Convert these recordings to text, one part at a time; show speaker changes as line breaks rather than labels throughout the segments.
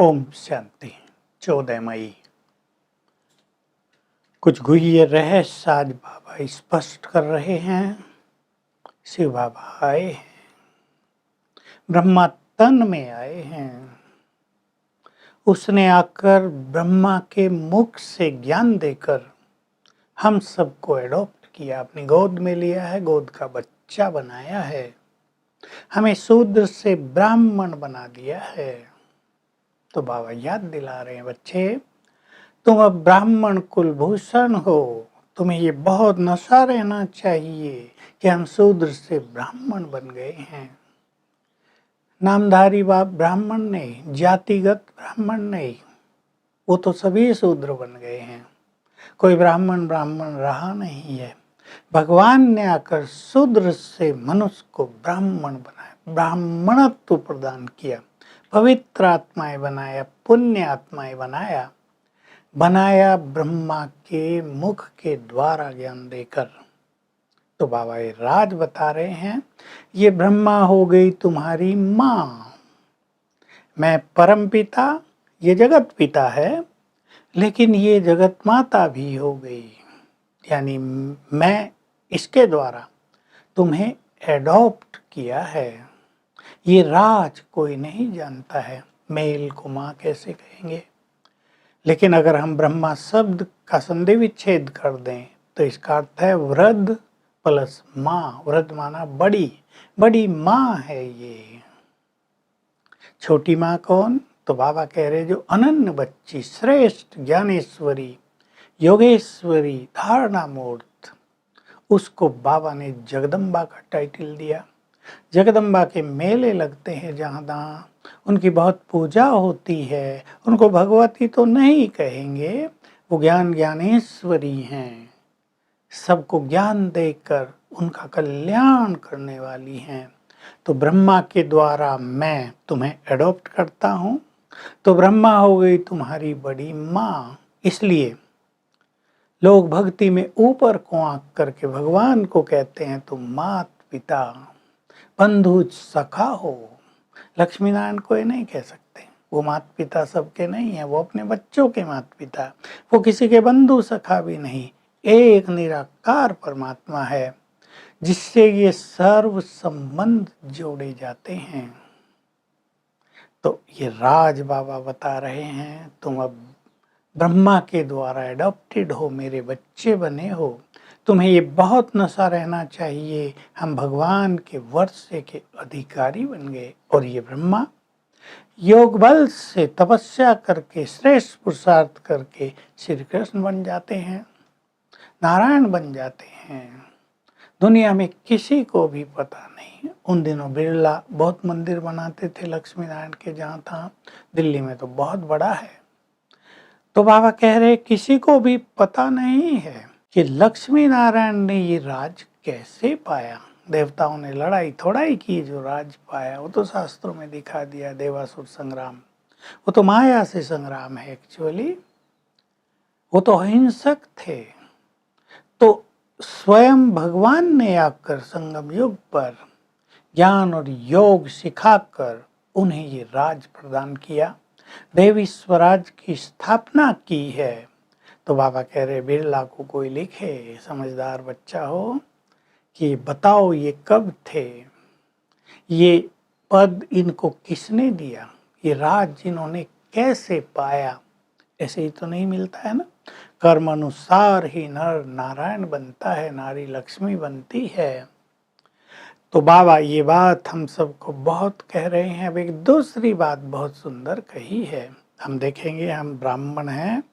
ओम शांति। 14 मई। कुछ गुह्य रहस्य आज बाबा स्पष्ट कर रहे हैं। शिव बाबा आए हैं, ब्रह्मा तन में आए हैं। उसने आकर ब्रह्मा के मुख से ज्ञान देकर हम सबको एडॉप्ट किया, अपनी गोद में लिया है, गोद का बच्चा बनाया है, हमें शूद्र से ब्राह्मण बना दिया है। तो बाबा याद दिला रहे हैं, बच्चे तुम अब ब्राह्मण कुलभूषण हो, तुम्हें ये बहुत नशा रहना चाहिए कि हम शूद्र से ब्राह्मण बन गए हैं। नामधारी बाप ब्राह्मण नहीं, जातिगत ब्राह्मण नहीं, वो तो सभी शूद्र बन गए हैं, कोई ब्राह्मण रहा नहीं है। भगवान ने आकर शूद्र से मनुष्य को ब्राह्मण बनाया, ब्राह्मणत्व प्रदान किया, पवित्र आत्माएं बनाया, पुण्य आत्माएं बनाया ब्रह्मा के मुख के द्वारा ज्ञान देकर। तो बाबा ये राज बता रहे हैं, ये ब्रह्मा हो गई तुम्हारी माँ, मैं परम पिता, ये जगत पिता है, लेकिन ये जगत माता भी हो गई। यानी मैं इसके द्वारा तुम्हें एडॉप्ट किया है। ये राज कोई नहीं जानता है, मेल को माँ कैसे कहेंगे। लेकिन अगर हम ब्रह्मा शब्द का संधि विच्छेद कर दें तो इसका अर्थ है वृद्ध प्लस माँ। वृद्ध माना बड़ी, बड़ी माँ है ये। छोटी माँ कौन? तो बाबा कह रहे जो अनन्य बच्ची, श्रेष्ठ ज्ञानेश्वरी, योगेश्वरी, धारणा मूर्त, उसको बाबा ने जगदम्बा का टाइटल दिया। जगदम्बा के मेले लगते हैं जहाँ तहाँ, उनकी बहुत पूजा होती है, उनको भगवती तो नहीं कहेंगे, वो ज्ञानेश्वरी हैं, सबको ज्ञान देकर उनका कल्याण करने वाली हैं। तो ब्रह्मा के द्वारा मैं तुम्हें एडॉप्ट करता हूँ, तो ब्रह्मा हो गई तुम्हारी बड़ी माँ। इसलिए लोग भक्ति में ऊपर को आंख करके भगवान को कहते हैं तुम मात पिता बंधु सखा हो। लक्ष्मी नारायण को ये नहीं कह सकते, वो माता पिता सबके नहीं है, वो अपने बच्चों के माता पिता, वो किसी के बंधु सखा भी नहीं, एक निराकार परमात्मा है जिससे ये सर्व संबंध जोड़े जाते हैं। तो ये राज बाबा बता रहे हैं, तुम अब ब्रह्मा के द्वारा एडॉप्टेड हो, मेरे बच्चे बने हो, तुम्हें ये बहुत नशा रहना चाहिए, हम भगवान के वर्षे के अधिकारी बन गए। और ये ब्रह्मा योग बल से तपस्या करके, श्रेष्ठ पुरुषार्थ करके श्री कृष्ण बन जाते हैं, नारायण बन जाते हैं। दुनिया में किसी को भी पता नहीं। उन दिनों बिरला बहुत मंदिर बनाते थे लक्ष्मी नारायण के, जहाँ था दिल्ली में तो बहुत बड़ा है। तो बाबा कह रहे किसी को भी पता नहीं है कि लक्ष्मी नारायण ने ये राज कैसे पाया। देवताओं ने लड़ाई थोड़ा ही की जो राज पाया, वो तो शास्त्रों में दिखा दिया, देवासुर संग्राम, वो तो माया से संग्राम है एक्चुअली, वो तो अहिंसक थे। तो स्वयं भगवान ने आकर संगम युग पर ज्ञान और योग सिखाकर उन्हें ये राज प्रदान किया, देवी स्वराज की स्थापना की है। तो बाबा कह रहे बिरला को कोई लिखे, समझदार बच्चा हो, कि बताओ ये कब थे, ये पद इनको किसने दिया, ये राज इन्होंने कैसे पाया। ऐसे ही तो नहीं मिलता है ना, कर्म अनुसार ही नर नारायण बनता है, नारी लक्ष्मी बनती है। तो बाबा ये बात हम सबको बहुत कह रहे हैं। अब एक दूसरी बात बहुत सुंदर कही है, हम देखेंगे, हम ब्राह्मण हैं,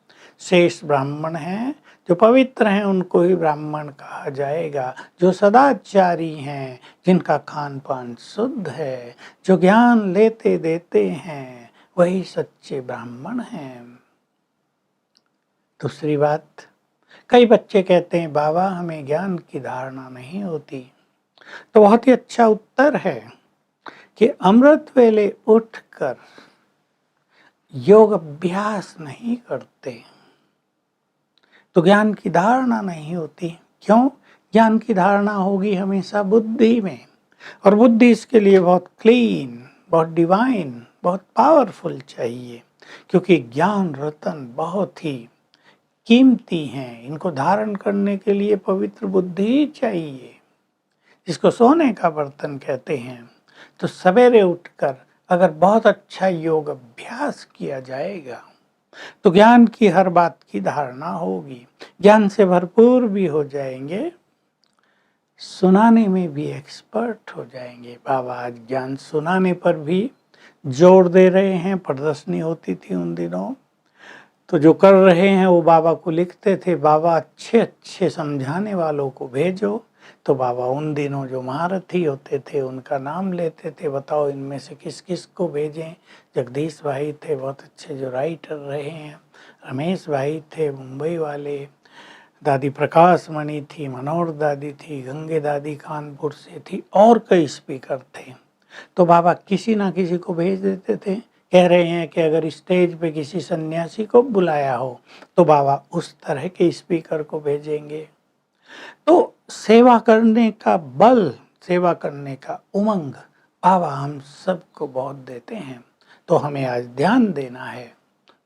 शेष ब्राह्मण हैं, जो पवित्र हैं उनको ही ब्राह्मण कहा जाएगा, जो सदाचारी हैं, जिनका खान पान शुद्ध है, जो ज्ञान लेते देते हैं, वही सच्चे ब्राह्मण हैं। दूसरी बात, कई बच्चे कहते हैं बाबा हमें ज्ञान की धारणा नहीं होती। तो बहुत ही अच्छा उत्तर है कि अमृत वेले उठकर योग अभ्यास नहीं करते तो ज्ञान की धारणा नहीं होती। क्यों? ज्ञान की धारणा होगी हमेशा बुद्धि में, और बुद्धि इसके लिए बहुत क्लीन, बहुत डिवाइन, बहुत पावरफुल चाहिए। क्योंकि ज्ञान रतन बहुत ही कीमती हैं, इनको धारण करने के लिए पवित्र बुद्धि ही चाहिए, जिसको सोने का बर्तन कहते हैं। तो सवेरे उठकर अगर बहुत अच्छा योग अभ्यास किया जाएगा तो ज्ञान की हर बात की धारणा होगी, ज्ञान से भरपूर भी हो जाएंगे, सुनाने में भी एक्सपर्ट हो जाएंगे। बाबा आज ज्ञान सुनाने पर भी जोर दे रहे हैं। प्रदर्शनी होती थी उन दिनों, तो जो कर रहे हैं वो बाबा को लिखते थे, बाबा अच्छे अच्छे समझाने वालों को भेजो। तो बाबा उन दिनों जो महारथी होते थे उनका नाम लेते थे, बताओ इनमें से किस किस को भेजें। जगदीश भाई थे बहुत अच्छे जो राइटर रहे हैं, रमेश भाई थे मुंबई वाले, दादी प्रकाश मणि थी, मनोहर दादी थी, गंगे दादी कानपुर से थी, और कई स्पीकर थे। तो बाबा किसी ना किसी को भेज देते थे। कह रहे हैं कि अगर स्टेज पे किसी सन्यासी को बुलाया हो तो बाबा उस तरह के स्पीकर को भेजेंगे। तो सेवा करने का बल, सेवा करने का उमंग बाबा हम सबको बहुत देते हैं। तो हमें आज ध्यान देना है।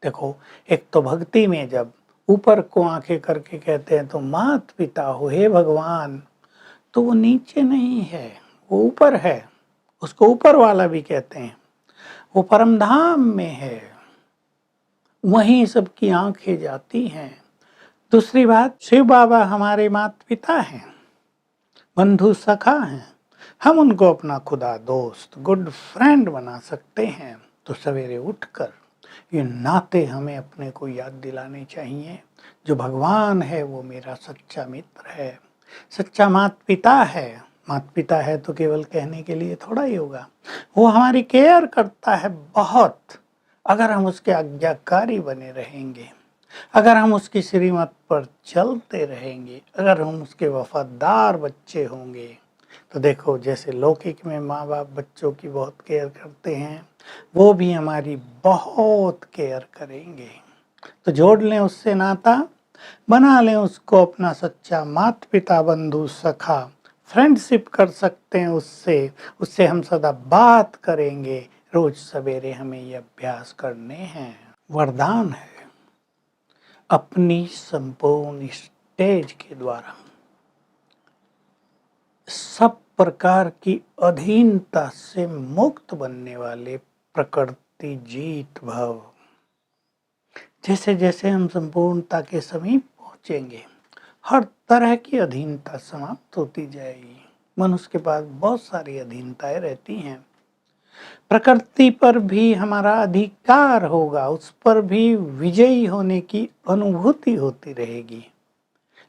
देखो, एक तो भक्ति में जब ऊपर को आंखें करके कहते हैं तो मात पिता हो हे भगवान, तो वो नीचे नहीं है, वो ऊपर है, उसको ऊपर वाला भी कहते हैं, वो परम धाम में है, वहीं सबकी आंखें जाती हैं। दूसरी बात, शिव बाबा हमारे माता पिता हैं, बंधु सखा हैं, हम उनको अपना खुदा दोस्त गुड फ्रेंड बना सकते हैं। तो सवेरे उठकर ये नाते हमें अपने को याद दिलाने चाहिए। जो भगवान है वो मेरा सच्चा मित्र है, सच्चा माता पिता है। माता पिता है तो केवल कहने के लिए थोड़ा ही होगा, वो हमारी केयर करता है बहुत। अगर हम उसके आज्ञाकारी बने रहेंगे, अगर हम उसकी श्रीमत पर चलते रहेंगे, अगर हम उसके वफादार बच्चे होंगे, तो देखो जैसे लौकिक में माँ बाप बच्चों की बहुत केयर करते हैं, वो भी हमारी बहुत केयर करेंगे। तो जोड़ लें उससे नाता, बना लें उसको अपना सच्चा माता पिता बंधु सखा, फ्रेंडशिप कर सकते हैं उससे, उससे हम सदा बात करेंगे। रोज सवेरे हमें ये अभ्यास करने हैं। वरदान है अपनी संपूर्ण स्टेज के द्वारा सब प्रकार की अधीनता से मुक्त बनने वाले प्रकृति जीत भव। जैसे जैसे हम संपूर्णता के समीप पहुंचेंगे, हर तरह की अधीनता समाप्त होती जाएगी। मनुष्य के पास बहुत सारी अधीनताएं रहती हैं, प्रकृति पर भी हमारा अधिकार होगा, उस पर भी विजयी होने की अनुभूति होती रहेगी।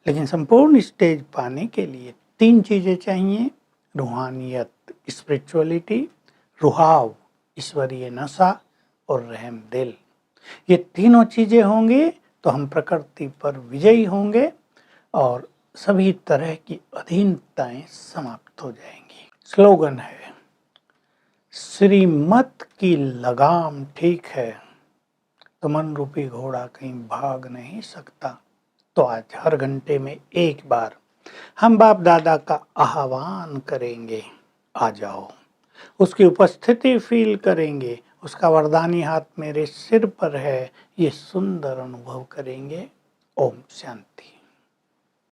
लेकिन संपूर्ण स्टेज पाने के लिए 3 चीजें चाहिए, रूहानियत स्पिरिचुअलिटी, रुहाव ईश्वरीय नशा, और रहम दिल। ये तीनों चीजें होंगी तो हम प्रकृति पर विजयी होंगे और सभी तरह की अधीनताएं समाप्त हो जाएंगी। स्लोगन है, श्रीमत की लगाम ठीक है तो मन रूपी घोड़ा कहीं भाग नहीं सकता। तो आज हर घंटे में एक बार हम बाप दादा का आह्वान करेंगे, आ जाओ, उसकी उपस्थिति फील करेंगे, उसका वरदानी हाथ मेरे सिर पर है, ये सुंदर अनुभव करेंगे। ओम शांति।